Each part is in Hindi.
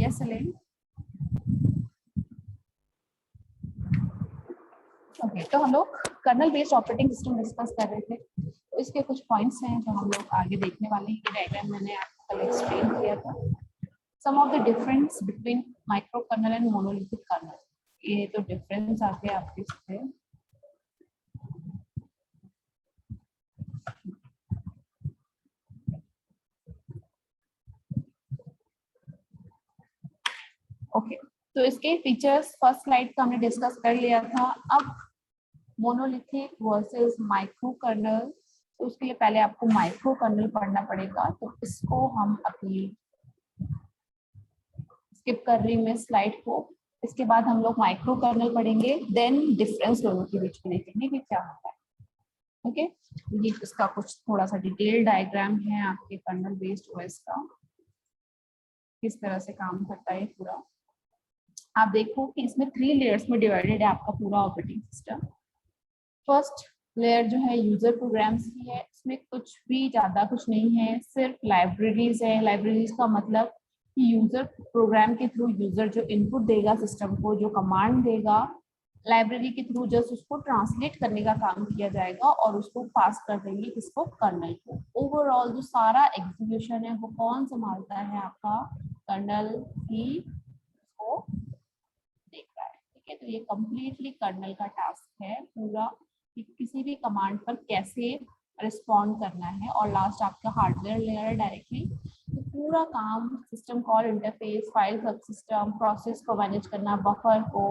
Yes, Elaine. ओके, तो हम लोग kernel based operating system discuss कर रहे थे। तो इसके कुछ पॉइंट्स हैं जो हम लोग आगे देखने वाले हैं। ये डायग्राम मैंने आपको कल एक्सप्लेन किया था। Some of the difference between microkernel and monolithic kernel, ये तो डिफरेंस आ गया आपके इससे। ओके, तो इसके फीचर्स फर्स्ट स्लाइड का हमने डिस्कस कर लिया था। अब मोनोलिथिक वर्सेस माइक्रो कर्नल, तो उसके लिए पहले आपको माइक्रो कर्नल पढ़ना पड़ेगा। तो इसको हम अभी स्किप कर रही मैं स्लाइड को। इसके बाद हम लोग माइक्रो कर्नल पढ़ेंगे, देन डिफरेंस दोनों के बीच में देखेंगे कि क्या होता है। ओके, ये इसका कुछ थोड़ा सा डिटेल डायग्राम है आपके कर्नल बेस्ड ओएस का, किस तरह से काम करता है पूरा। आप देखो कि इसमें 3 लेयर्स में डिवाइडेड है आपका पूरा ऑपरेटिंग सिस्टम। फर्स्ट लेयर जो है यूजर प्रोग्राम्स की है। इसमें कुछ भी ज्यादा कुछ नहीं है, सिर्फ लाइब्रेरीज है। लाइब्रेरीज का मतलब कि यूजर प्रोग्राम के थ्रू यूजर जो इनपुट देगा सिस्टम को, जो कमांड देगा, लाइब्रेरी के थ्रू जस्ट उसको ट्रांसलेट करने का काम किया जाएगा और उसको पास कर देंगे किसको, कर्नल को। ओवरऑल जो सारा एग्जीक्यूशन है वो कौन संभालता है, आपका कर्नल ही को देख रहा है। ठीक है, तो ये कंप्लीटली कर्नल का टास्क है पूरा, कि किसी भी कमांड पर कैसे रिस्पॉन्ड करना है। और लास्ट आपका हार्डवेयर लेयर है डायरेक्टली, तो पूरा काम सिस्टम कॉल इंटरफेस, फाइल सब सिस्टम, प्रोसेस को मैनेज करना, बफर को,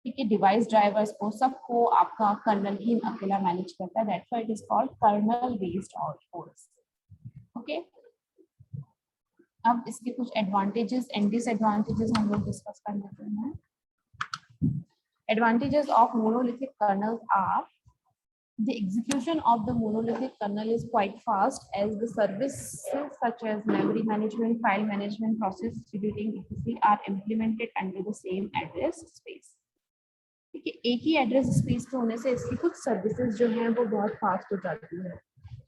ठीक है, डिवाइस ड्राइवर्स को, सबको आपका कर्नल ही अकेला मैनेज करता है। That's why it is called kernel based OS। Okay, अब इसके कुछ एडवांटेजेस एंड डिसएडवांटेजेस हम लोग डिस्कस कर लेते हैं। Advantages of monolithic kernels are: the execution of the monolithic kernel is quite fast, as the services such as memory management, file management, process distributing, etc. are implemented under the same address space. ठीक है, एक ही एड्रेस स्पेस पे होने से इसकी कुछ सर्विसेज जो हैं वो बहुत फास्ट हो जाती है।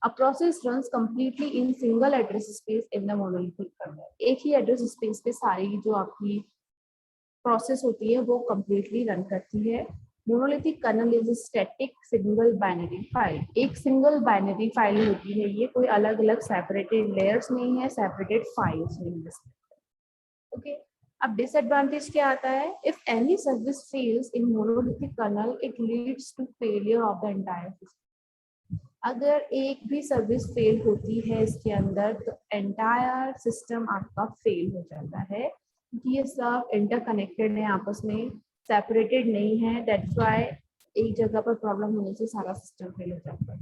A process runs completely in single address space in the monolithic kernel. एक ही एड्रेस स्पेस पे सारी जो आपकी प्रोसेस होती है वो कंप्लीटली रन करती है। Monolithic kernel is static single binary file. एक सिंगल बाइनरी फाइल होती है ये, कोई अलग अलग सेपरेटेड लेयर्स नहीं है, सेपरेटेड फाइल्स नहीं है। ओके, अब डिसएडवांटेज क्या आता है? If any service fails in monolithic kernel it leads to failure of the entire system. अगर एक भी सर्विस फेल होती है इसके अंदर तो एंटायर सिस्टम आपका फेल हो जाता है। ये सब इंटरकनेक्टेड है आपस में, सेपरेटेड नहीं है। दैट्स व्हाई एक जगह पर प्रॉब्लम होने से सारा सिस्टम फेल हो जाता है।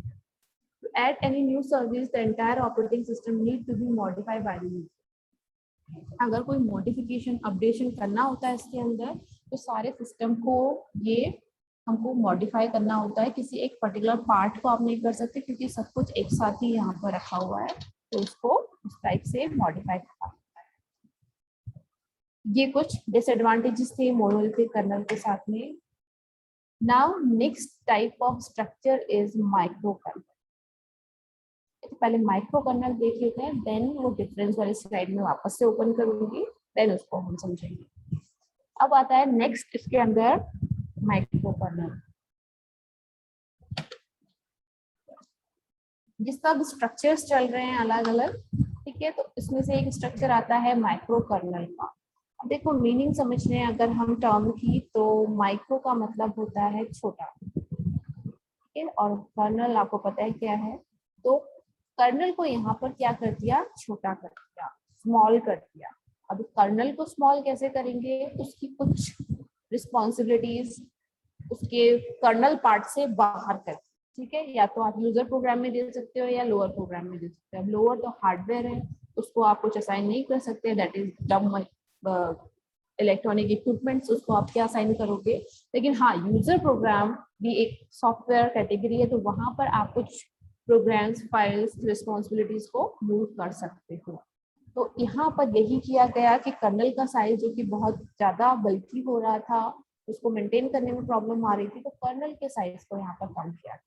To add any new service, the entire operating system need to be modified by the user. अगर कोई मॉडिफिकेशन अपडेशन करना होता है इसके अंदर तो सारे सिस्टम को ये हमको मॉडिफाई करना होता है। किसी एक पर्टिकुलर पार्ट को आप नहीं कर सकते क्योंकि सब कुछ एक साथ ही यहाँ पर रखा हुआ है, तो उसको उस टाइप से मॉडिफाई करना होता है। ये कुछ डिसएडवांटेजेस थे मोनोलिथिक कर्नल के साथ में। Now next type of structure is micro kernel. पहले माइक्रो कर्नल देख लेते हैं, देन वो डिफरेंस वाली स्लाइड में वापस से ओपन करूंगी, देन उसको हम समझेंगे। अब आता है नेक्स्ट इसके अंदर माइक्रो कर्नल। जिस सब स्ट्रक्चर्स चल रहे हैं अलग अलग, ठीक है, तो इसमें से एक स्ट्रक्चर आता है माइक्रो कर्नल का। अब देखो मीनिंग समझने अगर हम टर्म की, तो माइक्रो का मतलब होता है छोटा, ठीक है, और कर्नल आपको पता है क्या है। तो कर्नल को यहाँ पर क्या कर दिया, छोटा कर दिया, स्मॉल कर दिया। अब कर्नल को स्मॉल कैसे करेंगे, उसकी कुछ रिस्पॉन्सिबिलिटीज उसके कर्नल पार्ट से बाहर कर, ठीक है। या तो आप यूजर प्रोग्राम में दे सकते हो या लोअर प्रोग्राम में दे सकते हो। अब लोअर तो हार्डवेयर है, उसको आप कुछ असाइन नहीं कर सकते, that is dumb electronic equipments, उसको आप क्या असाइन करोगे। लेकिन हाँ, यूजर प्रोग्राम भी एक सॉफ्टवेयर कैटेगरी है, तो वहां पर आप कुछ प्रोग्राम्स, फाइल्स, रिस्पॉन्सिबिलिटीज को मूव कर सकते हो। तो यहाँ पर यही किया गया कि कर्नल का साइज जो कि बहुत ज्यादा बल्कि हो रहा था, उसको मेंटेन करने में प्रॉब्लम आ रही थी, तो कर्नल के साइज को यहाँ पर कम किया।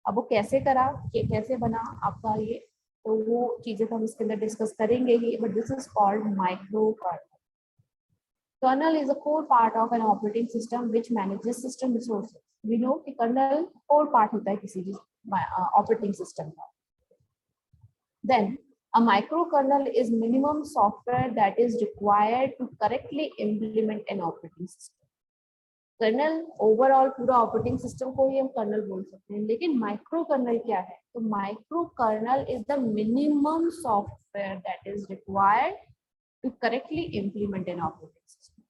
अब वो कैसे करा, कैसे बना आपका ये, तो वो चीजें तो हम इसके अंदर डिस्कस करेंगे ही, but this is called microkernel. Kernel is a core part of an operating system which manages system resources. We know कि kernel core part होता है किसी भी operating system का. Then a microkernel is minimum software that is required to correctly implement an operating system. Kernel overall पूरा ऑपरेटिंग सिस्टम को ही हम कर्नल बोल सकते हैं, लेकिन माइक्रो कर्नल क्या है? तो micro kernel is the minimum software that is required to correctly implement an operating system.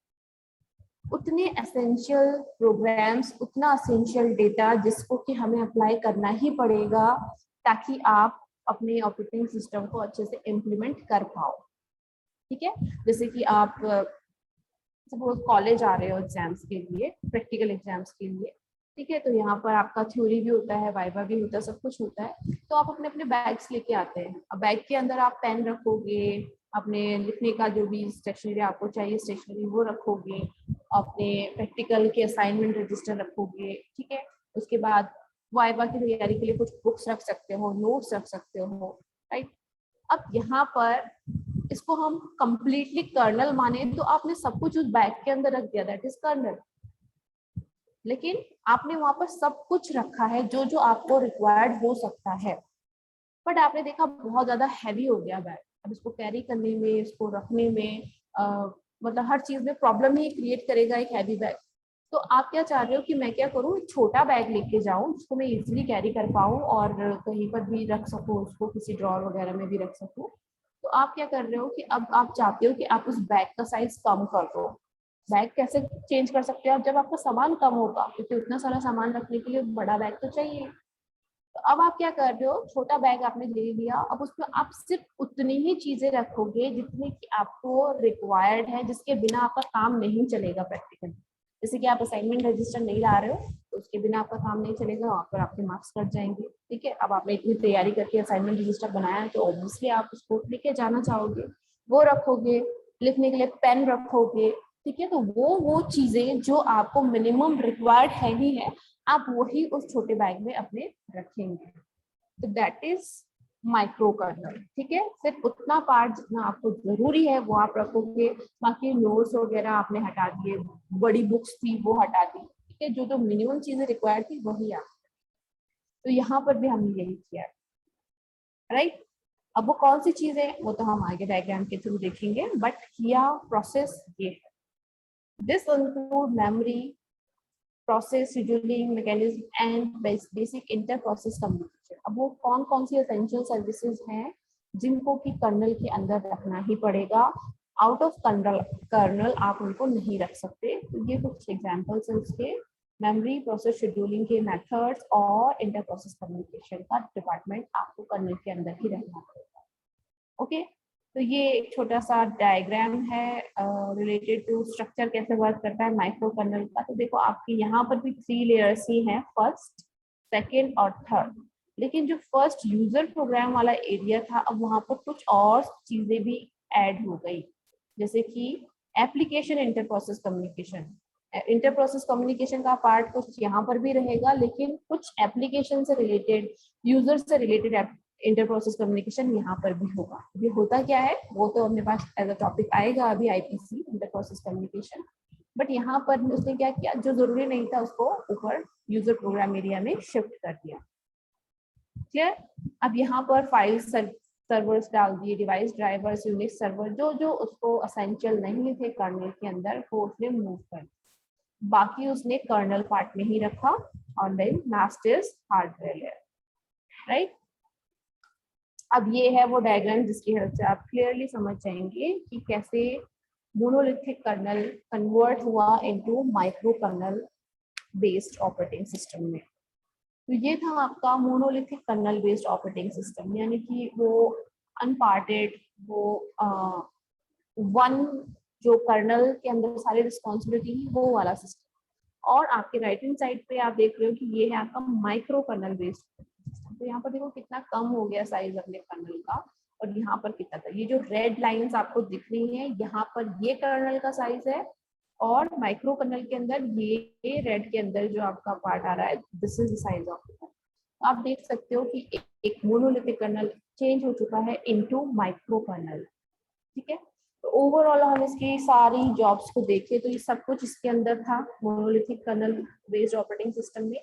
उतने एसेंशियल प्रोग्राम्स, उतना एसेंशियल डेटा जिसको कि हमें अप्लाई करना ही पड़ेगा ताकि आप अपने ऑपरेटिंग सिस्टम को अच्छे से इम्प्लीमेंट कर पाओ. ठीक है, जैसे कि आप सपोज कॉलेज आ रहे हो एग्जाम्स के लिए, प्रैक्टिकल एग्जाम्स के लिए, ठीक है, तो यहाँ पर आपका थ्योरी भी होता है, वाइवा भी होता है, सब कुछ होता है. तो आप अपने अपने बैग्स लेके आते हैं. अब बैग के अंदर आप पेन रखोगे, अपने लिखने का जो भी स्टेशनरी आपको चाहिए स्टेशनरी वो रखोगे, अपने प्रैक्टिकल के असाइनमेंट रजिस्टर रखोगे. ठीक है, उसके बाद वाइवा की तैयारी के लिए कुछ बुक्स रख सकते हो, नोट्स रख सकते हो, राइट. अब यहाँ पर इसको हम कंप्लीटली कर्नल माने तो आपने सब कुछ उस बैग के अंदर रख दिया, दैट इज कर्नल. लेकिन आपने वहां पर सब कुछ रखा है जो जो आपको रिक्वायर्ड हो सकता है, बट आपने देखा बहुत ज्यादा हैवी हो गया बैग. अब इसको कैरी करने में, इसको रखने में मतलब हर चीज में प्रॉब्लम ही क्रिएट करेगा एक हैवी बैग. तो आप क्या चाह रहे हो कि मैं क्या करूँ, एक छोटा बैग लेके जाऊं जिसको मैं इजीली कैरी कर पाऊँ और कहीं पर भी रख सकूँ, उसको किसी ड्रॉर वगैरह में भी रख सकूँ. तो आप क्या कर रहे हो कि अब आप चाहते हो कि आप उस बैग का साइज कम कर दो. बैग कैसे चेंज कर सकते हो आप? जब आपका सामान कम होगा, क्योंकि उतना सारा सामान रखने के लिए बड़ा बैग तो चाहिए. तो अब आप क्या कर रहे हो, छोटा बैग आपने ले लिया, अब उसमें आप सिर्फ उतनी ही चीजें रखोगे जितनी कि आपको रिक्वायर्ड है, जिसके बिना आपका काम नहीं चलेगा प्रैक्टिकली. जैसे कि आप असाइनमेंट रजिस्टर नहीं ला रहे हो तो उसके बिना आपका काम नहीं चलेगा, वहाँ पर आपके मार्क्स कट जाएंगे. ठीक है, अब आपने इतनी तैयारी करके असाइनमेंट रजिस्टर बनाया है तो ऑब्वियसली आप उसको लेके जाना चाहोगे, वो रखोगे. लिखने के लिए पेन रखोगे. ठीक है, तो वो चीजें जो आपको मिनिमम रिक्वायर्ड है ही है, आप वही उस छोटे बैग में अपने रखेंगे. तो दैट इज माइक्रो कर्नल. ठीक है, सिर्फ उतना पार्ट जितना आपको जरूरी है वो आप रखोगे, बाकी नोट्स वगैरह आपने हटा दिए, बड़ी बुक्स थी वो हटा दी. ठीक है, जो जो मिनिमम चीजें रिक्वायर्ड थी वही आप. तो यहाँ पर भी हमने यही किया, राइट. अब वो कौन सी चीज है वो तो हम आगे डायग्राम के थ्रू देखेंगे, बट किया प्रोसेस ये है. This include memory, process, scheduling mechanism and basic inter process communication. अब वो कौन कौन सी एसेंशियल सर्विसेज हैं जिनको कि कर्नल के अंदर रखना ही पड़ेगा, आउट ऑफ कर्नल आप उनको नहीं रख सकते. तो ये कुछ एग्जांपल्स हैं उसके. मेमोरी, प्रोसेस, शेड्यूलिंग के मेथड्स और इंटर प्रोसेस कम्युनिकेशन का डिपार्टमेंट आपको कर्नल के अंदर ही रहना पड़ेगा. ओके, तो ये एक छोटा सा डायग्राम है रिलेटेड टू स्ट्रक्चर कैसे वर्क करता है माइक्रो कर्नल का. तो देखो आपके यहाँ पर भी 3 लेयर्स ही हैं, फर्स्ट, सेकेंड और थर्ड. लेकिन जो फर्स्ट यूजर प्रोग्राम वाला एरिया था, अब वहाँ पर कुछ और चीजें भी ऐड हो गई, जैसे कि application inter process communication. Inter process communication का पार्ट कुछ यहाँ पर भी रहेगा, लेकिन कुछ एप्लीकेशन से रिलेटेड, यूजर से रिलेटेड इंटर प्रोसेस कम्युनिकेशन यहाँ पर भी होगा. ये होता क्या है वो तो अपने पास एज अ टॉपिक आएगा अभी, IPC inter process communication. But यहाँ पर उसने क्या किया, जो जरूरी नहीं था उसको ऊपर यूजर प्रोग्राम एरिया में शिफ्ट कर दिया. क्लियर. अब यहाँ पर फाइल सर्वर्स डाल दिए, डिवाइस ड्राइवर्स, यूनिक्स सर्वर, जो जो उसको असेंशियल नहीं थे कर्नल के अंदर वो उसने मूव कर, बाकी उसने कर्नल पार्ट में ही रखा. और then last is hardware layer, right. अब ये है वो डायग्राम जिसकी हेल्प से आप क्लियरली समझ जाएंगे कि कैसे मोनोलिथिक कर्नल कन्वर्ट हुआ into micro kernel based operating system में. तो ये था आपका monolithic kernel based operating system, यानी कि वो अनपार्टेड, वो वन जो कर्नल के अंदर सारी रिस्पॉन्सिबिलिटी है वो वाला सिस्टम. और आपके राइट हैंड साइड पे आप देख रहे हो कि ये है आपका माइक्रो कर्नल बेस्ड सिस्टम. तो यहाँ पर देखो कितना कम हो गया साइज अपने कर्नल का, और यहाँ पर कितना था. ये जो रेड लाइंस आपको दिख रही हैं, यहाँ पर ये कर्नल का साइज है, और माइक्रो कर्नल के अंदर ये रेड के अंदर जो आपका पार्ट आ रहा है, this is the size of the kernel. आप देख सकते हो कि एक मोनोलिथिक कर्नल चेंज हो चुका है इनटू माइक्रो कर्नल. ठीक है, तो ओवरऑल हम इसकी सारी जॉब्स को देखें तो ये सब कुछ इसके अंदर था monolithic kernel based operating system में।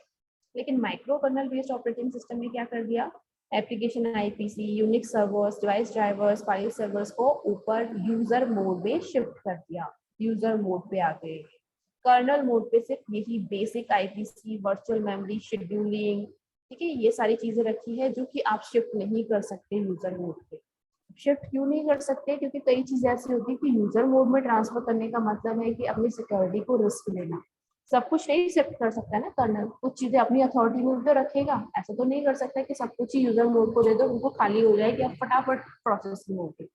लेकिन micro kernel based operating system में क्या कर दिया, application IPC, Unix servers, device drivers, file servers को ऊपर यूजर मोड में शिफ्ट कर दिया, यूजर मोड पे आ गए। कर्नल मोड पे सिर्फ यही basic IPC, virtual memory, scheduling, ठीक है, ये सारी चीजें रखी है जो कि आप शिफ्ट नहीं कर सकते यूजर मोड पे। शिफ्ट क्यों नहीं कर सकते, क्योंकि कई चीजें ऐसी होती है कि यूजर मोड में ट्रांसफर करने का मतलब है कि अपनी सिक्योरिटी को रिस्क लेना। सब कुछ नहीं शिफ्ट कर सकता है ना कर्नल, कुछ चीजें अपनी अथॉरिटी में तो रखेगा, ऐसा तो नहीं कर सकता कि सब कुछ ही यूजर मोड को दे दो, उनको खाली हो जाए कि आप फटाफट प्रोसेसिंग होगी।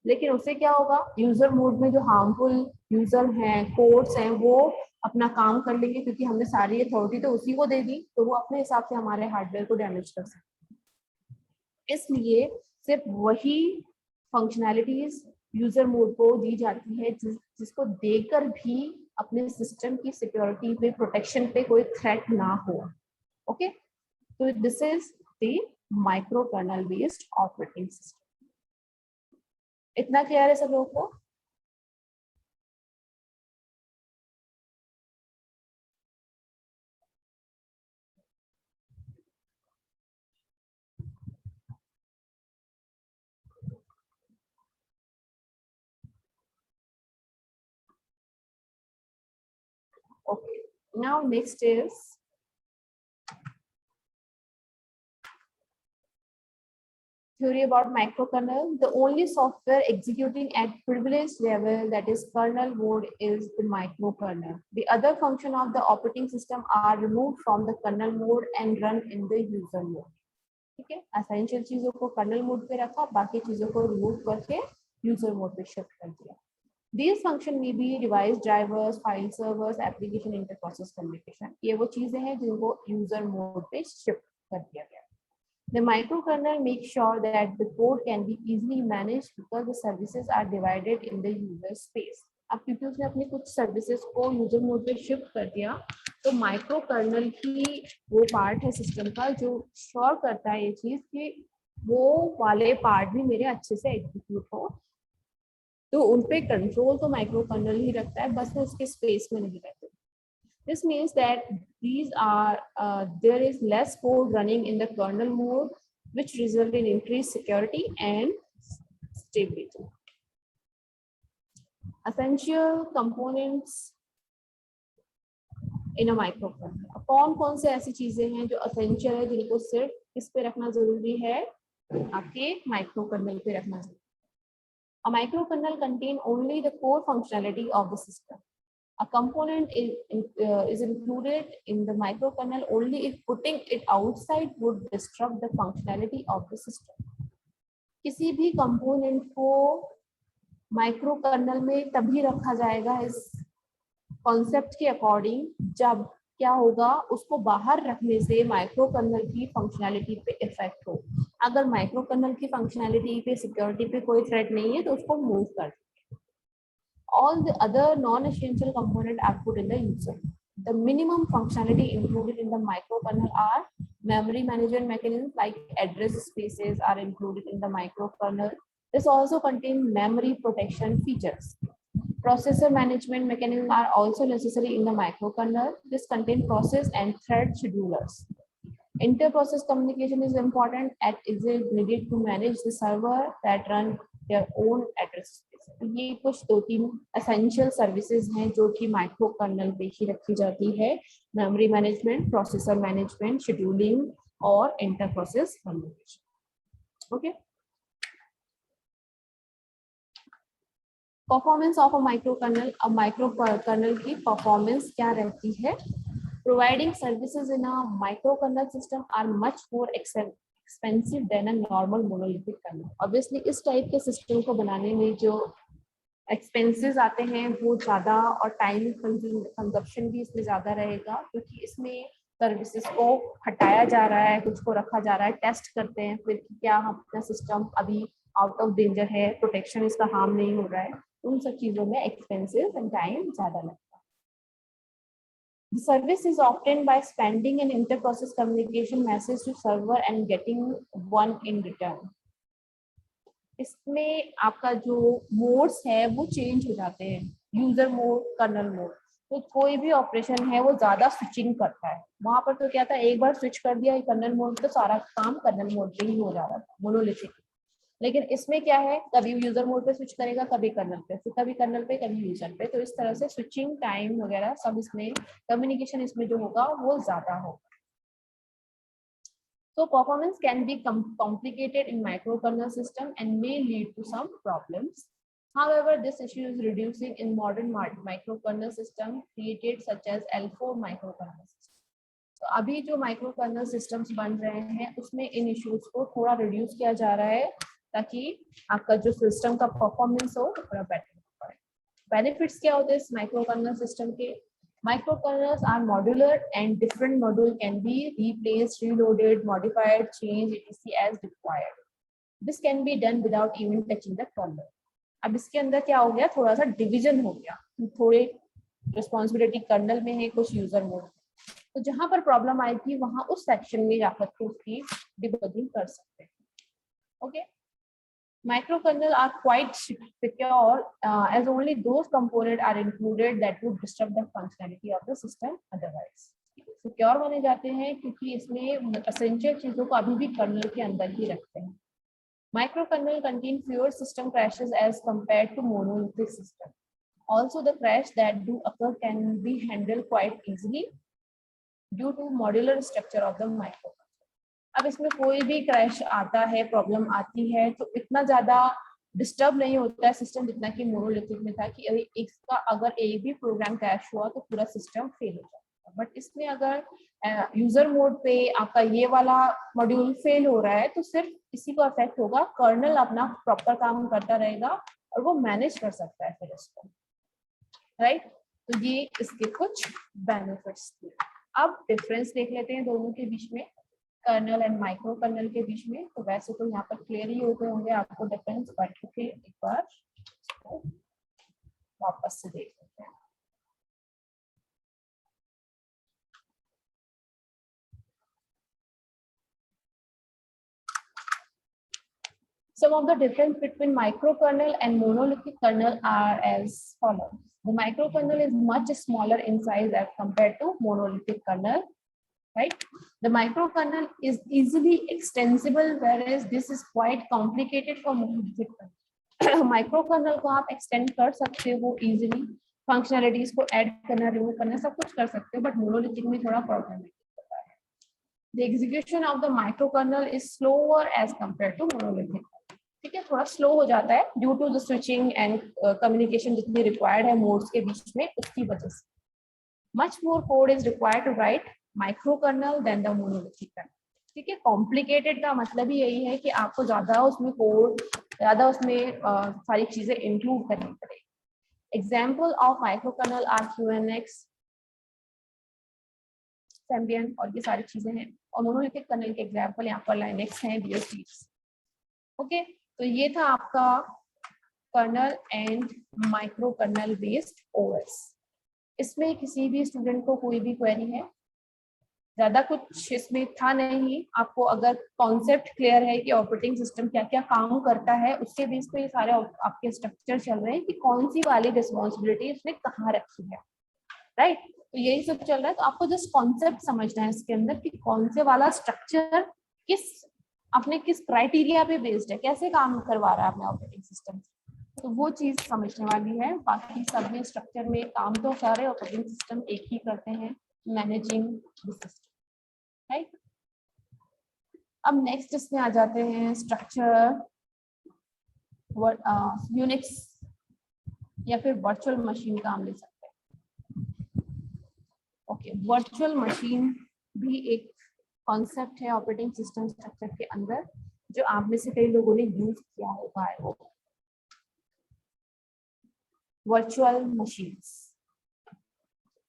लेकिन उससे क्या होगा, यूजर मोड में जो हार्मफुल यूजर हैं, कोड्स हैं, वो अपना काम कर लेंगे, क्योंकि हमने सारी अथॉरिटी तो उसी को दे दी, तो वो अपने हिसाब से हमारे हार्डवेयर को डैमेज कर सकते हैं। इसलिए सिर्फ वही फंक्शनैलिटीज यूजर मोड को दी जाती है जिसको देकर भी अपने सिस्टम की सिक्योरिटी पे, प्रोटेक्शन पे कोई थ्रेट ना हो। ओके, तो this is the micro kernel based operating system. इतना क्लियर है सब लोगों को? Okay, now next is theory about microkernel. The only software executing at privileged level, that is kernel mode, is the microkernel. The other function of the operating system are removed from the kernel mode and run in the user mode. ठीक है, एसेंशियल चीजों को कर्नल मोड पे रखा, बाकी चीजों को रिमूव करके यूजर मोड पे शिफ्ट कर दिया। These function may be device drivers, file servers, application inter-process communication. ये वो चीजें हैं जिनको यूजर मोड पे शिफ्ट कर दिया गया। The microkernel makes sure that the code can be easily managed because the services are divided in the user space. अब क्योंकि उसने अपनी कुछ सर्विसेज को यूजर मोड पे शिफ्ट कर दिया, तो माइक्रो कर्नल ही वो पार्ट है सिस्टम का जो श्योर करता है ये चीज कि वो वाले पार्ट भी मेरे अच्छे से एग्जीक्यूट हो। तो उनपे कंट्रोल तो माइक्रो कर्नल ही रखता है, बस वो उसके स्पेस में नहीं रहते। This means that there is less code running in the kernel mode, which result in increased security and stability. Essential components in a microkernel. कौन-कौन से ऐसी चीजें हैं जो essential है, जिनको सिर्फ किस पे रखना जरूरी है, आपके माइक्रोकर्नल पे रखना जरूरी है। A microkernel contain only the core functionality of the system. A component is included in the microkernel only if putting it outside would disrupt the functionality of the system. किसी भी कंपोनेंट को माइक्रोकर्नल में तभी रखा जाएगा इस कॉन्सेप्ट के अकॉर्डिंग जब क्या होगा, उसको बाहर रखने से माइक्रोकर्नल की फंक्शनैलिटी पे इफेक्ट हो। अगर माइक्रोकर्नल की फंक्शनैलिटी पे, सिक्योरिटी पे कोई थ्रेट नहीं है तो उसको मूव कर। All the other non-essential components are put in the user. The minimum functionality included in the microkernel are memory management mechanisms like address spaces are included in the microkernel. This also contains memory protection features. Processor management mechanisms are also necessary in the microkernel. This contains process and thread schedulers. Inter-process communication is important as it is needed to manage the server that run their own address space. ये कुछ 2-3 essential services हैं जो कि माइक्रो कर्नल पे ही रखी जाती है: memory management, processor management, scheduling और inter process communication. Okay, performance of a microkernel. अब माइक्रो कर्नल की परफॉर्मेंस क्या रहती है? Providing services in a microkernel system are much more expensive than a normal monolithic kernel. Obviously, इस टाइप के सिस्टम को बनाने में जो एक्सपेंसेस आते हैं वो ज़्यादा, और टाइम कंजप्शन भी इसमें ज़्यादा रहेगा, क्योंकि इसमें सर्विसेज को हटाया जा रहा है, कुछ को रखा जा रहा है, टेस्ट करते हैं फिर कि क्या अपना सिस्टम अभी आउट ऑफ डेंजर है, प्रोटेक्शन इसका हार्म नहीं हो रहा है। उन सब चीज़ों में एक्सपेंसेस एंड टाइम ज़्यादा लगता है। The service is obtained by sending an inter-process communication message to server and getting one in return. इसमें आपका जो मोड्स है वो चेंज हो जाते हैं, यूजर मोड, कर्नल मोड। तो कोई भी ऑपरेशन है वो ज्यादा स्विचिंग करता है। वहां पर तो क्या था, एक बार स्विच कर दिया कर्नल मोड तो सारा काम कर्नल मोड पे ही हो जा रहा था, मोनोलिथिक। लेकिन इसमें क्या है, कभी यूजर मोड पे स्विच करेगा, कभी कर्नल पे, फिर कभी कर्नल पे, कभी यूजर पे। तो इस तरह से स्विचिंग टाइम वगैरह सब इसमें, कम्युनिकेशन इसमें जो होगा वो ज्यादा होगा। So performance can be complicated in microkernel system and may lead to some problems. However, this issue is reducing in modern microkernel system created such as L4 microkernel system. तो अभी जो माइक्रोकर्नल सिस्टम्स बन रहे हैं उसमें इन इश्यूज को थोड़ा रिड्यूस किया जा रहा है ताकि आपका जो सिस्टम का परफॉर्मेंस हो थोड़ा बेटर हो पाए। बेनिफिट्स क्या होते हैं इस माइक्रोकर्नल सिस्टम के? Microkernels are modular and different module can be replaced, reloaded, modified, changed, etc. as required. This can be done without even touching the kernel. अब इसके अंदर क्या हो गया, थोड़ा सा डिवीजन हो गया, थोड़े रिस्पॉन्सिबिलिटी कर्नल में है, कुछ यूजर मोड। तो जहां पर प्रॉब्लम आई थी वहां उस सेक्शन में जाकर के उसकी डिबगिंग कर सकते हैं। Okay, microkernel are quite secure as only those components are included that would disturb the functionality of the system otherwise. Secure माने जाते हैं क्योंकि इसमें एसेंशियल चीजों को अभी भी कर्नल के अंदर ही रखते हैं। Microkernel contain fewer system crashes as compared to monolithic system. Also, the crash that do occur can be handled quite easily due to modular structure of the microkernel. अब इसमें कोई भी क्रैश आता है, प्रॉब्लम आती है तो इतना ज्यादा डिस्टर्ब नहीं होता है सिस्टम जितना कि मोनोलिथिक में था कि इसका अगर एक भी प्रोग्राम क्रैश हुआ तो पूरा सिस्टम फेल हो जाता है। बट इसमें अगर यूजर मोड पे आपका ये वाला मॉड्यूल फेल हो रहा है तो सिर्फ इसी को अफेक्ट होगा, कर्नल अपना प्रॉपर काम करता रहेगा और वो मैनेज कर सकता है फिर इसको, राइट। तो ये इसके कुछ बेनिफिट्स थे। अब डिफरेंस देख लेते हैं दोनों के बीच में, कर्नल एंड माइक्रो कर्नल के बीच में। तो वैसे तो यहाँ पर क्लियर ही होते होंगे आपको डिफरेंस, बट एक बार वापस से देख लेते हैं। Some of the difference between microkernel and monolithic kernel are as follows. The microkernel is much smaller in size as compared to monolithic kernel, right? The microkernel is easily extensible, whereas this is quite complicated for monolithic kernel. Microkernel को आप extend कर सकते हो easily, functionalities को add करना, remove करना, सब कुछ कर सकते हो, but monolithic में थोड़ा problem होता है। The execution of the microkernel is slower as compared to monolithic. ठीक है, थोड़ा स्लो हो जाता है due to the switching and communication जितनी रिक्वायर्ड है मोड्स के बीच में, उसकी वजह से। Much more code is required to write microkernel than the monolithic kernel. ठीक है, कॉम्प्लिकेटेड का मतलब ही यही है कि आपको ज्यादा उसमें कोड, ज्यादा उसमें सारी चीजें इंक्लूड करनी पड़ेगी। Example of microkernel are QNX, Symbian और ये सारी चीजें हैं। और मोनोलिथिक कर्नल के एग्जाम्पल यहाँ पर Linux है, BSD। ओके, तो ये था आपका kernel and micro kernel based OS। इसमें किसी भी स्टूडेंट को कोई भी क्वेरी है? ज्यादा कुछ इसमें था नहीं। आपको अगर कॉन्सेप्ट क्लियर है कि ऑपरेटिंग सिस्टम क्या क्या काम करता है, उसके बेस पे ये सारे आपके स्ट्रक्चर चल रहे हैं कि कौन सी वाली रिस्पॉन्सिबिलिटी उसने कहाँ रखी है, राइट। तो यही सब चल रहा है। तो आपको जस्ट कॉन्सेप्ट समझना है इसके अंदर कि कौन से वाला स्ट्रक्चर अपने किस क्राइटेरिया पे बेस्ड है, कैसे काम करवा रहा है अपने ऑपरेटिंग सिस्टम। तो वो चीज समझने वाली है। बाकी सब में स्ट्रक्चर में काम तो सारे ऑपरेटिंग सिस्टम एक ही करते हैं, मैनेजिंग द सिस्टम, राइट। अब नेक्स्ट इसमें आ जाते हैं स्ट्रक्चर, यूनिक्स या फिर वर्चुअल मशीन का हम ले सकते हैं। ओके, वर्चुअल मशीन भी एक कॉन्सेप्ट है ऑपरेटिंग सिस्टम स्ट्रक्चर के अंदर, जो आप में से कई लोगों ने यूज किया होगा है वो वर्चुअल मशीन्स।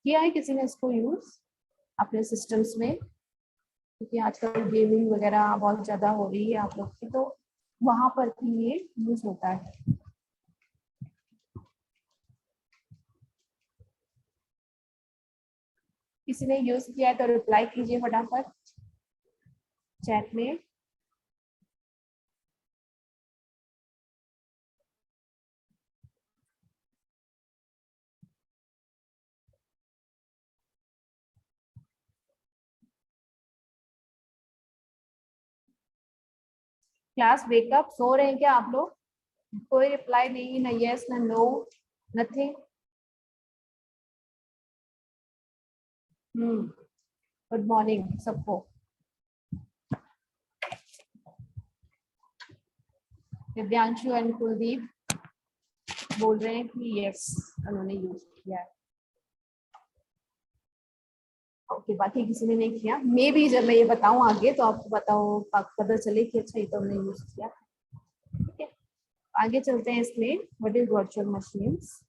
किया है किसी ने इसको यूज अपने सिस्टम्स में? क्योंकि आजकल गेमिंग वगैरह बहुत ज्यादा हो रही है आप लोग की, तो वहां पर भी ये यूज होता है। किसी ने यूज किया है तो रिप्लाई कीजिए फटाफट चैट में। क्लास वेकअप, सो रहे हैं क्या आप लोग? कोई रिप्लाई नहीं, ना यस ना नो, नथिंग। गुड मॉर्निंग सबको। दिव्यांशु एंड कुलदीप बोल रहे हैं कि यस उन्होंने यूज किया है। ओके, बाकी किसी ने नहीं किया। मे बी जब मैं ये बताऊं आगे तो आपको बताओ, पता चले कि अच्छा ये तो हमने यूज किया। ठीक है, आगे चलते हैं इसमें। What is virtual machines?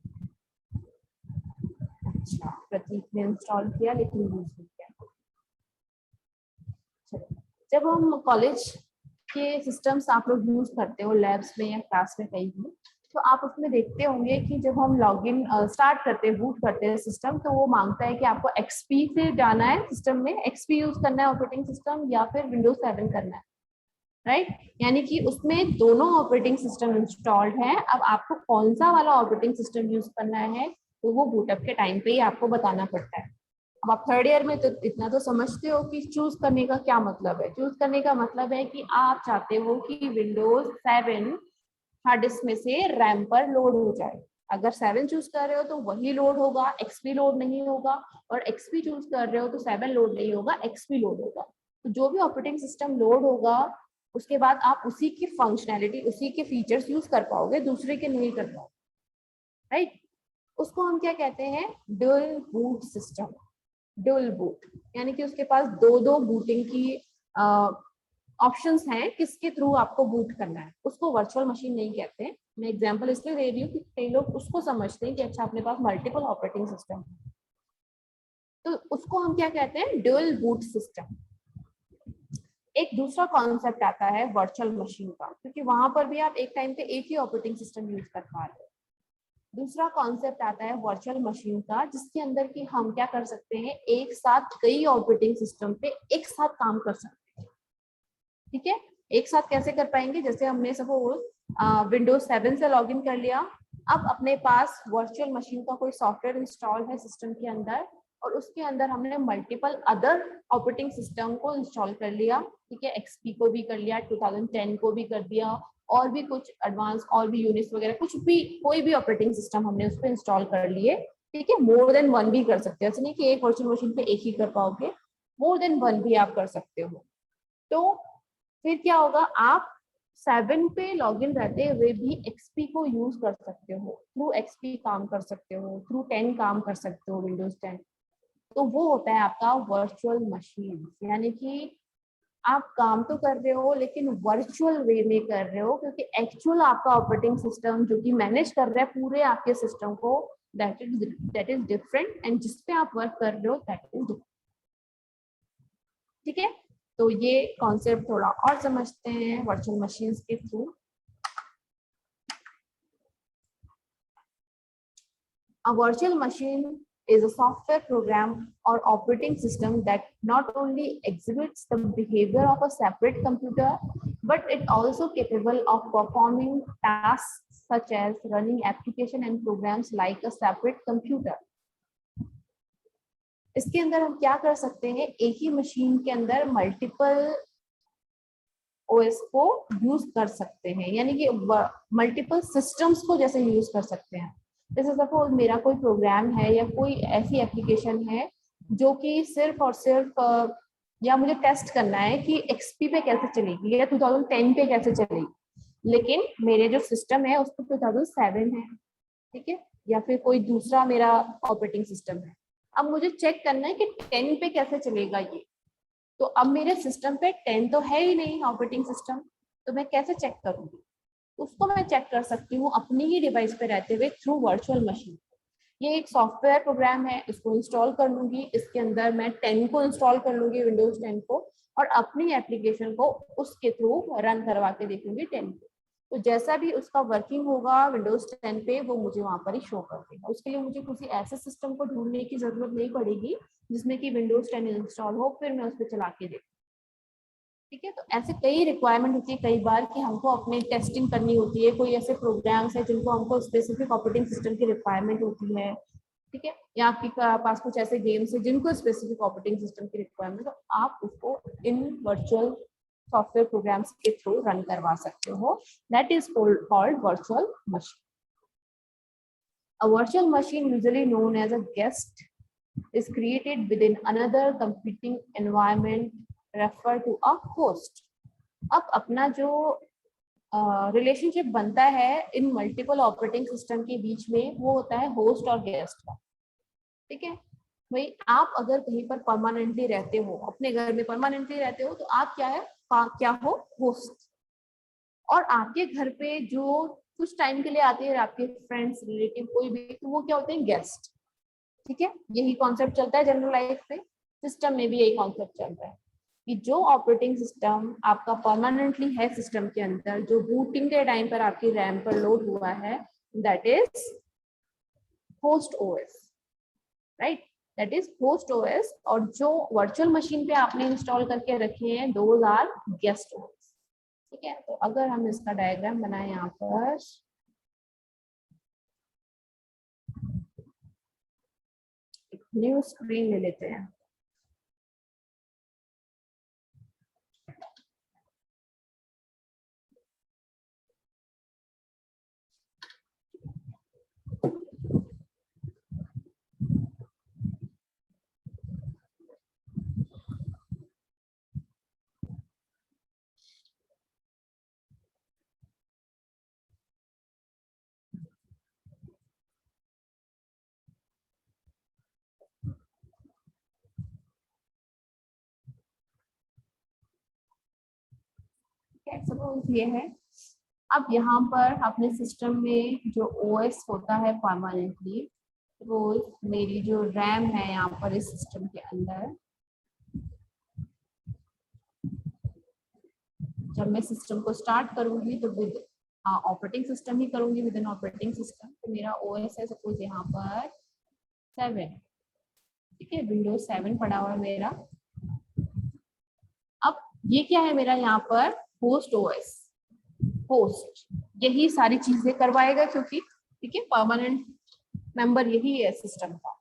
अच्छा, प्रतीक ने इंस्टॉल किया लेकिन यूज नहीं किया। चलो, जब हम कॉलेज के सिस्टम्स आप लोग यूज करते हो लैब्स में या क्लास में कहीं भी, तो आप उसमें देखते होंगे कि जब हम लॉगिन स्टार्ट करते हैं, बूट करते हैं सिस्टम, तो वो मांगता है कि आपको एक्सपी से जाना है सिस्टम में, एक्सपी यूज करना है ऑपरेटिंग सिस्टम, या फिर विंडोज 7 करना है, राइट? यानी कि उसमें दोनों ऑपरेटिंग सिस्टम इंस्टॉल्ड है। अब आपको कौन सा वाला ऑपरेटिंग सिस्टम यूज करना है तो वो बूटअप के टाइम पे ही आपको बताना पड़ता है। अब आप थर्ड ईयर में तो इतना तो समझते हो कि चूज करने का क्या मतलब है। चूज करने का मतलब है कि आप चाहते हो कि विंडोज 7 हार्ड डिस्क में से रैम पर लोड हो जाए। अगर 7 चूज कर रहे हो तो वही लोड होगा, एक्सपी लोड नहीं होगा। और एक्सपी चूज कर रहे हो तो 7 लोड नहीं होगा, एक्सपी लोड होगा। तो जो भी ऑपरेटिंग सिस्टम लोड होगा उसके बाद आप उसी की फंक्शनैलिटी, उसी के फीचर्स यूज कर पाओगे, दूसरे के नहीं कर पाओगे, राइट? उसको हम क्या कहते हैं? Dual boot system. Dual boot यानी कि उसके पास दो दो बूटिंग की ऑप्शंस हैं किसके थ्रू आपको बूट करना है। उसको वर्चुअल मशीन नहीं कहते हैं। मैं एग्जांपल इसलिए दे रही हूँ कि कई लोग उसको समझते हैं कि अच्छा अपने पास मल्टीपल ऑपरेटिंग सिस्टम, तो उसको हम क्या कहते हैं? Dual boot system. एक दूसरा कॉन्सेप्ट आता है वर्चुअल मशीन का, क्योंकि वहां पर भी आप एक टाइम पे एक ही ऑपरेटिंग सिस्टम यूज कर पा रहे हो। दूसरा कॉन्सेप्ट आता है वर्चुअल मशीन का, जिसके अंदर कि हम क्या कर सकते हैं, एक साथ कई ऑपरेटिंग सिस्टम पे एक साथ काम कर सकते हैं। ठीक है, एक साथ कैसे कर पाएंगे? जैसे हमने सपोज विंडोज 7 से लॉगिन कर लिया, अब अपने पास वर्चुअल मशीन का कोई सॉफ्टवेयर इंस्टॉल है सिस्टम के अंदर, और उसके अंदर हमने मल्टीपल अदर ऑपरेटिंग सिस्टम को इंस्टॉल कर लिया। ठीक है, एक्सपी को भी कर लिया, 2010 को भी कर दिया, और भी कुछ एडवांस और भी यूनिक्स वगैरह कुछ भी, कोई भी ऑपरेटिंग सिस्टम हमने उस पर इंस्टॉल कर लिए। ठीक है, मोर देन वन भी कर सकते हो, ऐसे नहीं कि एक वर्चुअल मशीन पे एक ही कर पाओगे, मोर देन वन भी आप कर सकते हो। तो फिर क्या होगा, आप 7 पे लॉगिन रहते हुए भी एक्सपी को यूज कर सकते हो, थ्रू एक्सपी काम कर सकते हो, थ्रू 10 काम कर सकते हो, विंडोज 10। तो वो होता है आपका वर्चुअल मशीन। यानी कि आप काम तो कर रहे हो लेकिन वर्चुअल वे में कर रहे हो, क्योंकि एक्चुअल आपका ऑपरेटिंग सिस्टम जो कि मैनेज कर रहा है पूरे आपके सिस्टम को, दैट इज डिफरेंट, एंड जिसपे आप वर्क कर रहे हो दैट इज डिफरेंट। ठीक है, तो ये कॉन्सेप्ट थोड़ा और समझते हैं वर्चुअल मशीन्स के through. A virtual machine is a software program or operating system that not only exhibits the behavior of a separate computer, but it also capable of performing tasks such as running application and programs like a separate computer. इसके अंदर हम क्या कर सकते हैं, एक ही मशीन के अंदर मल्टीपल ओएस को यूज कर सकते हैं, यानी कि मल्टीपल सिस्टम्स को जैसे यूज कर सकते हैं। जैसे सपोज मेरा कोई प्रोग्राम है या कोई ऐसी एप्लीकेशन है जो कि सिर्फ और सिर्फ या मुझे टेस्ट करना है कि एक्सपी पे कैसे चलेगी या 2010 पे कैसे चलेगी, लेकिन मेरे जो सिस्टम है उस पर 2007 है, ठीक है, या फिर कोई दूसरा मेरा ऑपरेटिंग सिस्टम है। अब मुझे चेक करना है कि 10 पे कैसे चलेगा ये, तो अब मेरे सिस्टम पे 10 तो है ही नहीं ऑपरेटिंग सिस्टम, तो मैं कैसे चेक करूंगी? उसको मैं चेक कर सकती हूँ अपनी ही डिवाइस पे रहते हुए थ्रू वर्चुअल मशीन। ये एक सॉफ्टवेयर प्रोग्राम है, इसको इंस्टॉल कर लूंगी, इसके अंदर मैं 10 को इंस्टॉल कर लूंगी, विंडोज 10 को, और अपनी एप्लीकेशन को उसके थ्रू रन करवा के देखूंगी 10 को। तो जैसा भी उसका वर्किंग होगा विंडोज 10 पे वो मुझे वहां पर ही शो कर देगा। उसके लिए मुझे किसी ऐसे सिस्टम को ढूंढने की जरूरत नहीं पड़ेगी जिसमें कि विंडोज 10 इंस्टॉल हो, फिर मैं उस पर चला के देखूँ। ठीक है, तो ऐसे कई रिक्वायरमेंट होती है कई बार कि हमको अपनी टेस्टिंग करनी होती है, कोई ऐसे प्रोग्राम्स है जिनको हमको स्पेसिफिक ऑपरेटिंग सिस्टम की रिक्वायरमेंट होती है। ठीक है, या आपके पास कुछ ऐसे गेम्स है जिनको स्पेसिफिक ऑपरेटिंग सिस्टम की रिक्वायरमेंट, तो आप उसको इन वर्चुअल सॉफ्टवेयर प्रोग्राम्स के थ्रू रन करवा सकते हो. That is called virtual machine. A virtual machine, usually known as a guest, is created within another computing environment referred to a host. अब अपना जो रिलेशनशिप बनता है इन मल्टीपल ऑपरेटिंग सिस्टम के बीच में वो होता है होस्ट और गेस्ट का. ठीक है भाई, आप अगर कहीं पर परमानेंटली रहते हो, अपने घर में परमानेंटली रहते हो, तो आप क्या हो, होस्ट. और आपके घर पे जो कुछ टाइम के लिए आते हैं आपके फ्रेंड्स रिलेटिव कोई भी, तो वो क्या होते हैं, गेस्ट. ठीक है, यही कॉन्सेप्ट चलता है जनरल लाइफ में. सिस्टम में भी यही कॉन्सेप्ट चल रहा है कि जो ऑपरेटिंग सिस्टम आपका परमानेंटली है सिस्टम के अंदर, जो बूटिंग के टाइम पर आपकी रैम पर लोड हुआ है, that is host OS. Right, that is host OS. और जो वर्चुअल मशीन पे आपने इंस्टॉल करके रखे हैं, दोज आर गेस्ट ओएस. ठीक है, तो अगर हम इसका डायग्राम बनाए यहाँ पर, न्यू स्क्रीन ले लेते हैं. सपोज ये है. अब यहाँ पर अपने सिस्टम में जो ओएस होता है परमानेंटली, रोज मेरी जो रैम है यहाँ पर इस सिस्टम के अंदर, जब मैं सिस्टम को स्टार्ट करूंगी तो विद ऑपरेटिंग सिस्टम ही करूंगी, विद इन ऑपरेटिंग सिस्टम. तो मेरा ओएस है सपोज यहाँ पर 7. ठीक है, विंडोज 7 पड़ा हुआ है मेरा. अब ये क्या है मेरा यहाँ पर, होस्ट ओएस. होस्ट यही सारी चीजें करवाएगा क्योंकि ठीक है परमानेंट मेंबर यही है सिस्टम का.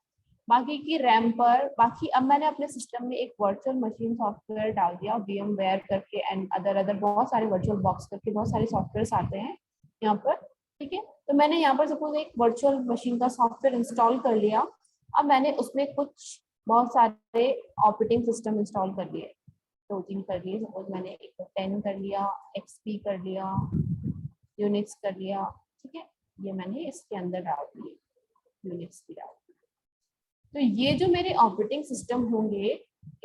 बाकी की रैम पर बाकी, अब मैंने अपने सिस्टम में एक वर्चुअल मशीन सॉफ्टवेयर डाल दिया, VMware करके एंड अदर बहुत सारे वर्चुअल बॉक्स करके बहुत सारे सॉफ्टवेयर आते हैं यहाँ पर. ठीक है, तो मैंने यहाँ पर सपोज एक वर्चुअल मशीन का सॉफ्टवेयर इंस्टॉल कर लिया. अब मैंने उसमें कुछ बहुत सारे ऑपरेटिंग सिस्टम इंस्टॉल कर लिए, 2-3 कर लिए. सपोज मैंने एक 10 कर लिया, XP कर लिया, यूनिक्स कर लिया. ठीक है, ये मैंने इसके अंदर डाल दिए, यूनिक्स भी डाल. तो ये जो मेरे ऑपरेटिंग सिस्टम होंगे,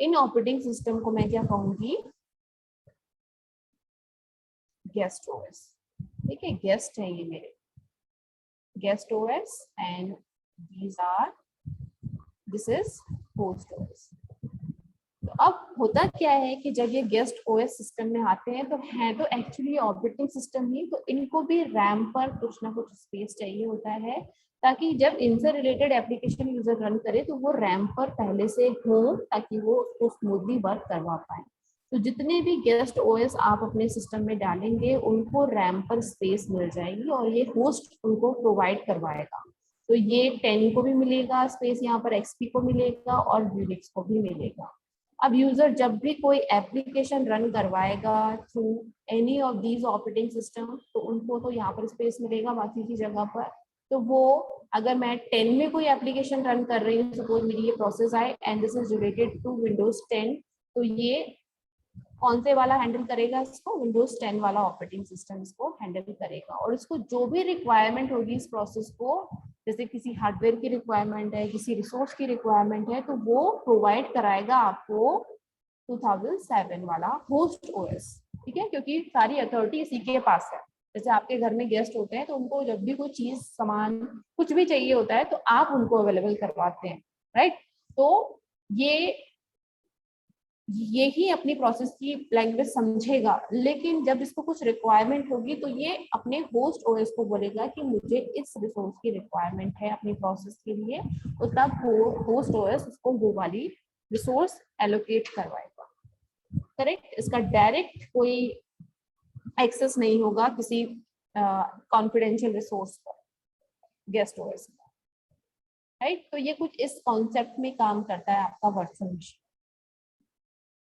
इन ऑपरेटिंग सिस्टम को मैं क्या कहूंगी, गेस्ट ओएस. ठीक है, गेस्ट है ये मेरे guest OS and this is host OS. तो अब होता क्या है कि जब ये गेस्ट ओएस सिस्टम में आते हैं तो है तो एक्चुअली ऑपरेटिंग सिस्टम ही, तो इनको भी रैम पर कुछ ना कुछ स्पेस चाहिए होता है ताकि जब इनसे रिलेटेड एप्लीकेशन यूजर रन करे तो वो रैम पर पहले से हो, ताकि वो उसको स्मूथली वर्क करवा पाए. तो जितने भी गेस्ट ओएस आप अपने सिस्टम में डालेंगे उनको रैम पर स्पेस मिल जाएगी और ये होस्ट उनको प्रोवाइड करवाएगा. तो ये 10 को भी मिलेगा स्पेस, यहाँ पर XP को मिलेगा और यूनिक्स को भी मिलेगा. अब यूजर जब भी कोई एप्लीकेशन रन करवाएगा through any of these operating system, तो उनको तो यहाँ पर स्पेस मिलेगा बाकी की जगह पर. तो वो अगर मैं 10 में कोई एप्लीकेशन रन कर रही हूँ, सपोज मेरी ये प्रोसेस आए and this is related to Windows 10, तो ये कौन से वाला हैंडल करेगा इसको, विंडोज 10 वाला ऑपरेटिंग सिस्टम इसको हैंडल करेगा. और इसको जो भी रिक्वायरमेंट होगी इस प्रोसेस को, जैसे किसी हार्डवेयर की रिक्वायरमेंट है, किसी रिसोर्स की रिक्वायरमेंट है, तो वो प्रोवाइड कराएगा आपको 2007 वाला होस्ट ओएस. ठीक है, क्योंकि सारी अथॉरिटी इसी के पास है. जैसे आपके घर में गेस्ट होते हैं तो उनको जब भी कोई चीज सामान कुछ भी चाहिए होता है तो आप उनको अवेलेबल करवाते हैं. राइट, तो ये ही अपनी प्रोसेस की लैंग्वेज समझेगा, लेकिन जब इसको कुछ रिक्वायरमेंट होगी तो ये अपने होस्ट ओएस को बोलेगा कि मुझे इस रिसोर्स की रिक्वायरमेंट है अपनी प्रोसेस के लिए, तो तब होस्ट ओएस उसको वो वाली रिसोर्स एलोकेट करवाएगा. करेक्ट, इसका डायरेक्ट कोई एक्सेस नहीं होगा किसी कॉन्फिडेंशियल रिसोर्स पर गेस्ट ओएस का. राइट, तो ये कुछ इस कॉन्सेप्ट में काम करता है आपका वर्चुअल मशीन.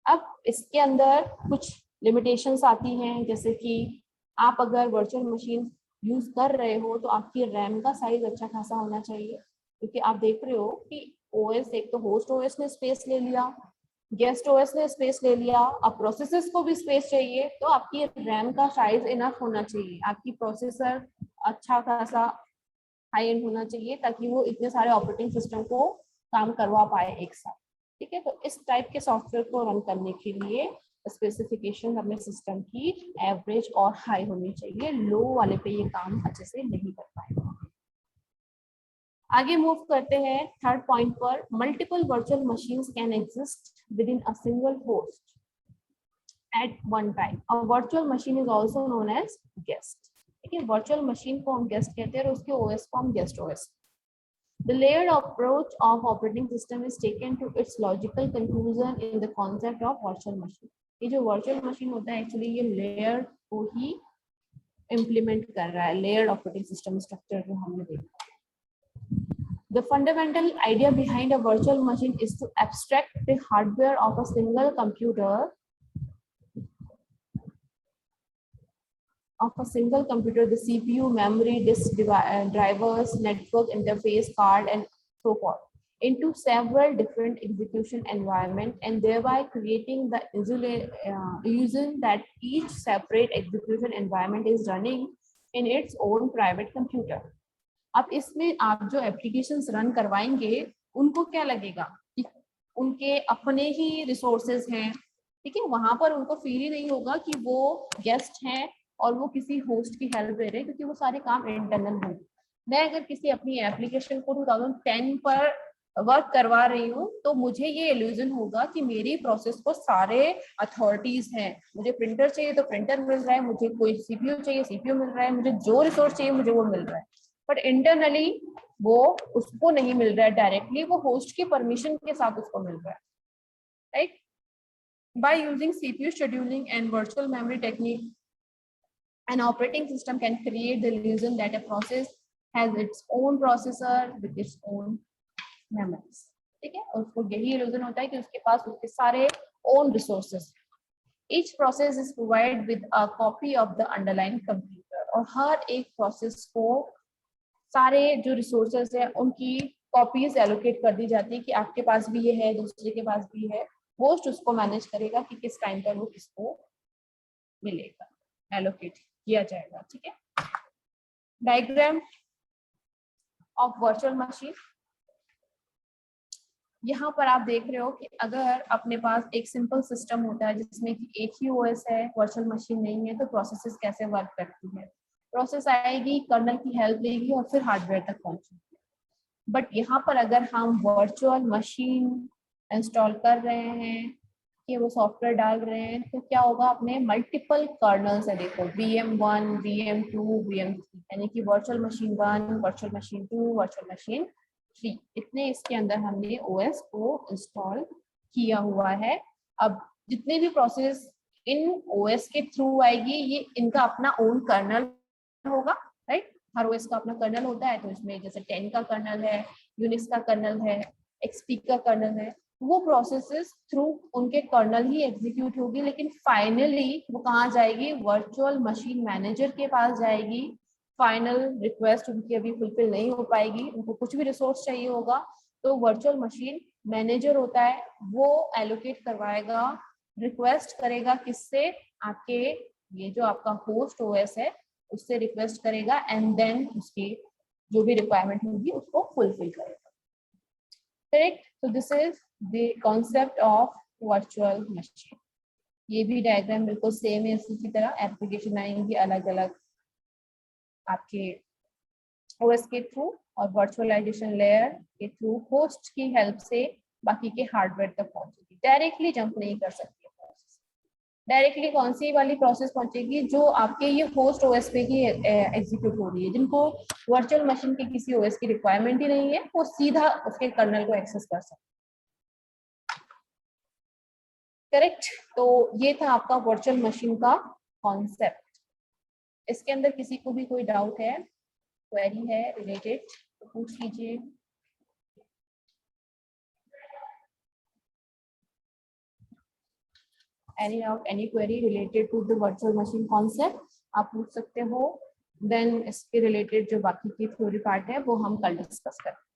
अब इसके अंदर कुछ लिमिटेशंस आती हैं, जैसे कि आप अगर वर्चुअल मशीन यूज कर रहे हो तो आपकी रैम का साइज अच्छा खासा होना चाहिए, क्योंकि आप देख रहे हो कि ओएस, एक तो होस्ट ओएस ने स्पेस ले लिया, गेस्ट ओएस ने स्पेस ले लिया, अब प्रोसेसर्स को भी स्पेस चाहिए, तो आपकी रैम का साइज इनफ होना चाहिए, आपकी प्रोसेसर अच्छा खासा हाई एंड होना चाहिए, ताकि वो इतने सारे ऑपरेटिंग सिस्टम को काम करवा पाए एक साथ। ठीक है, तो इस टाइप के सॉफ्टवेयर को रन करने के लिए स्पेसिफिकेशन अपने सिस्टम की एवरेज और हाई होनी चाहिए, लो वाले पे ये काम अच्छे से नहीं कर पाएगा। आगे मूव करते हैं थर्ड पॉइंट पर, multiple virtual machines can exist within a single host at one time. A virtual machine is also known as guest. ठीक है, वर्चुअल मशीन को हम गेस्ट कहते हैं और उसके ओएस को हम guest OS. The layered approach of operating system is taken to its logical conclusion in the concept of virtual machine. ये जो virtual machine होता है एक्चुअली ये लेयर को ही इम्प्लीमेंट कर रहा है, लेयर्ड ऑपरेटिंग सिस्टम स्ट्रक्चर जो हमने देखा। The fundamental idea behind a virtual machine is to abstract the hardware of a single computer the CPU, memory, disk drivers, network interface card, and so forth, into several different execution environment, and thereby creating the illusion that each separate execution environment is running in its own private computer. अब इसमें आप जो एप्लीकेशंस रन करवाएंगे उनको क्या लगेगा कि उनके अपने ही रिसोर्सेज हैं। ठीक है, वहां पर उनको फील ही नहीं होगा कि वो गेस्ट हैं और वो किसी होस्ट की हेल्प ले रहे हैं, क्योंकि वो सारे काम इंटरनल होंगे। मैं अगर किसी अपनी एप्लीकेशन को 2010 पर वर्क करवा रही हूँ तो मुझे ये इल्यूजन होगा कि मेरी प्रोसेस को सारे अथॉरिटीज हैं, मुझे प्रिंटर चाहिए तो प्रिंटर मिल रहा है, मुझे कोई सीपीयू चाहिए सीपीयू मिल रहा है, मुझे जो रिसोर्स चाहिए मुझे वो मिल रहा है, बट इंटरनली वो उसको नहीं मिल रहा है डायरेक्टली, वो होस्ट की परमिशन के साथ उसको मिल रहा है, right. By using CPU scheduling and virtual memory technique, an operating system can create the illusion that a process has its own processor with its own memories. ठीक है, उसको यही illusion होता है कि उसके पास उसके सारे own resources. Each process is provided with a copy of the underlying computer, और हर एक process को सारे जो resources है उनकी copies allocate कर दी जाती है कि आपके पास भी ये है, दूसरे के पास भी है, host उसको manage करेगा कि किस टाइम पर वो किसको मिलेगा, allocate किया जाएगा। ठीक है, डायग्राम ऑफ वर्चुअल मशीन, यहाँ पर आप देख रहे हो कि अगर अपने पास एक सिंपल सिस्टम होता है जिसमें कि एक ही ओएस है, वर्चुअल मशीन नहीं है, तो प्रोसेसेस कैसे वर्क करती है, प्रोसेस आएगी, कर्नल की हेल्प लेगी और फिर हार्डवेयर तक पहुंचेगी। बट यहाँ पर अगर हम वर्चुअल मशीन इंस्टॉल कर रहे हैं कि वो सॉफ्टवेयर डाल रहे हैं, तो क्या होगा, अपने मल्टीपल कर्नल्स है, देखो VM1, VM2, VM3, यानी कि virtual machine 1, virtual machine 2, virtual machine 3, इतने इसके अंदर हमने ओएस को इंस्टॉल किया हुआ है। अब जितने भी प्रोसेस इन ओएस के थ्रू आएगी, ये इनका अपना ओन कर्नल होगा, राइट। हर ओएस का अपना कर्नल होता है, तो इसमें जैसे 10 का कर्नल है, यूनिक्स का कर्नल है, एक्सपी का कर्नल है, वो प्रोसेसेस थ्रू उनके कर्नल ही एग्जीक्यूट होगी, लेकिन फाइनली वो कहाँ जाएगी, वर्चुअल मशीन मैनेजर के पास जाएगी। फाइनल रिक्वेस्ट उनकी अभी फुलफिल नहीं हो पाएगी, उनको कुछ भी रिसोर्स चाहिए होगा, तो वर्चुअल मशीन मैनेजर होता है वो एलोकेट करवाएगा, रिक्वेस्ट करेगा किससे, आपके ये जो आपका होस्ट ओएस है उससे रिक्वेस्ट करेगा, एंड देन उसकी जो भी रिक्वायरमेंट होगी उसको फुलफिल करेगा। Correct, so this is the concept of virtual machine. ये भी डायग्राम बिल्कुल सेम है इसी की तरह, एप्लीकेशन आएंगी अलग अलग आपके ओएस के थ्रू और वर्चुअलाइजेशन लेयर के थ्रू होस्ट की हेल्प से बाकी के हार्डवेयर तक पहुंचेगी, डायरेक्टली जंप नहीं कर सकती। डायरेक्टली कौन सी वाली प्रोसेस पहुंचेगी, जो आपके ये होस्ट ओएस पे ही एग्जीक्यूट हो रही है, जिनको वर्चुअल मशीन के किसी ओएस की रिक्वायरमेंट ही नहीं है, वो सीधा उसके कर्नल को एक्सेस कर सकते। करेक्ट, तो ये था आपका वर्चुअल मशीन का कॉन्सेप्ट। इसके अंदर किसी को भी कोई डाउट है, क्वेरी है रिलेटेड, तो पूछ लीजिए। any query related to the virtual machine concept, आप पूछ सकते हो. देन इसके रिलेटेड जो बाकी की थ्योरी पार्ट है वो हम कल डिस्कस करें.